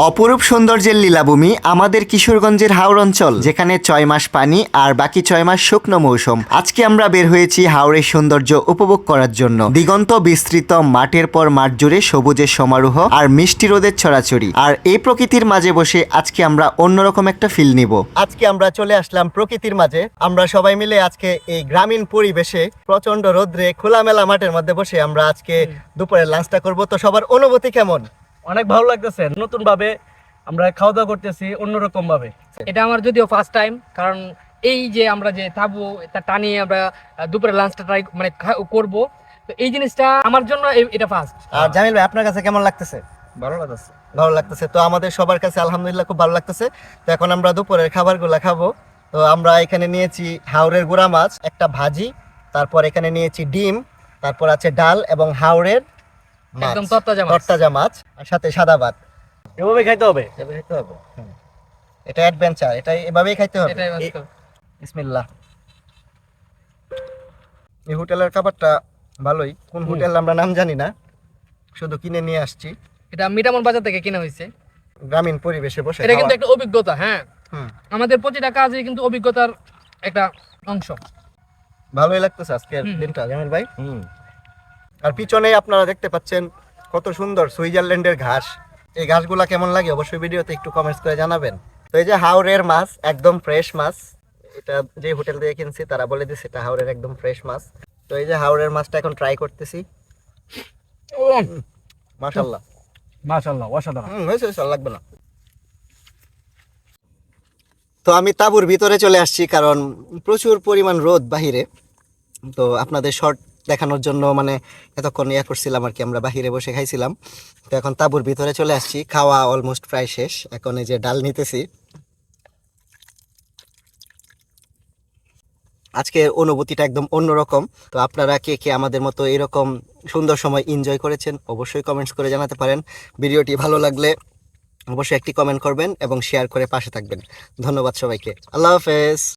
অপরূপ সৌন্দর্যের লীলাভূমি আমাদের কিশোরগঞ্জের হাওর অঞ্চল, যেখানে 6 মাস পানি আর বাকি 6 মাস শুকনো মৌসুম। আজকে আমরা বের হয়েছি হাওরের সৌন্দর্য উপভোগ করার জন্য। দিগন্ত বিস্তৃত, মাঠের পর মাঠ জুড়ে সবুজের সমারোহ আর মিষ্টি রোদের ছড়াছড়ি। আর এই প্রকৃতির মাঝে বসে আজকে আমরা অন্যরকম একটা ফিল নিব। আজকে আমরা চলে আসলাম প্রকৃতির মাঝে। আমরা সবাই মিলে আজকে এই গ্রামীণ পরিবেশে প্রচন্ড রোদ্রে খোলামেলা মাঠের মধ্যে বসে আমরা আজকে দুপুরের লাঞ্চটা করব। তো সবার অনুভূতি কেমন? অনেক ভালো লাগতেছে। নতুন ভাবে আমরা খাওয়া দাওয়া করতেছি অন্যরকম ভাবে। এটা আমার যদিও ফার্স্ট টাইম, কারণ এই যে আমরা যে তাবু তা টানিয়ে আমরা দুপুরে লাঞ্চটা ট্রাই করব, তো এই জিনিসটা আমার জন্য এটা ফার্স্ট। আর জামিল ভাই, আপনার কাছে কেমন লাগতেছে? ভালো লাগতেছে। ভালো লাগতেছে। তো আমাদের সবার কাছে আলহামদুলিল্লাহ খুব ভালো লাগতেছে। তো এখন আমরা দুপুরের খাবারগুলো খাবো। তো আমরা এখানে নিয়েছি হাওরের গুড়া মাছ, একটা ভাজি, তারপর এখানে নিয়েছি ডিম, তারপর আছে ডাল এবং হাওরের মাছ, একদম তরতাজা মাছ, আর সাথে সাদা ভাত। এভাবে খাইতে হবে। এভাবে খেতে হবে। এটা অ্যাডভেঞ্চার, এটা এভাবেই খাইতে হবে। এটাই বাস্তব। বিসমিল্লাহ। এই হোটেলের খাবারটা ভালোই। কোন হোটেল আমরা নাম জানি না, শুধু কিনে নিয়ে আসছি। এটা মিঠামন বাজার থেকে কিনা হয়েছে। গ্রামীণ পরিবেশে বসে এটা কিন্তু খাওয়া। একটা অভিজ্ঞতা। হ্যাঁ, হুম, আমাদের প্রতিটা কাজে কিন্তু অভিজ্ঞতার একটা অংশ। ভালোই লাগতেছে আজকের দিনটা জামিল ভাই। আর পিছনেই আপনারা দেখতে পাচ্ছেন কত সুন্দর সুইজারল্যান্ডের ঘাস। এই ঘাসগুলা কেমন লাগে অবশ্যই ভিডিওতে একটু কমেন্টস করে জানাবেন। তো এই যে হাওরের মাছ, একদম ফ্রেশ মাছ। এটা যে হোটেল থেকে কিনছি তারা বলে দিচ্ছে এটা হাওরের একদম ফ্রেশ মাছ। তো এই যে হাওরের মাছটা এখন ট্রাই করতেছি। মাশাআল্লাহ, মাশাআল্লাহ, অসাধারণ। হয়েছে, লাগবে না। তো আমি তাঁবুর ভিতরে চলে আসছি, কারণ প্রচুর পরিমাণ রোদ বাহিরে। তো আপনাদের শর্ট দেখানোর জন্য মানে এতক্ষণ করছিলাম আর কি, আমরা বাহিরে বসে খাইছিলাম। তো এখন তাঁবুর ভিতরে চলে আসছি, খাওয়া অলমোস্ট প্রায় শেষ। এখন এই যে ডাল নিতেছি। আজকের অনুভূতিটা একদম অন্যরকম। তো আপনারা কে কে আমাদের মতো এরকম সুন্দর সময় এনজয় করেছেন অবশ্যই কমেন্টস করে জানাতে পারেন। ভিডিওটি ভালো লাগলে অবশ্যই একটি কমেন্ট করবেন এবং শেয়ার করে পাশে থাকবেন। ধন্যবাদ সবাইকে। আল্লাহ হাফেজ।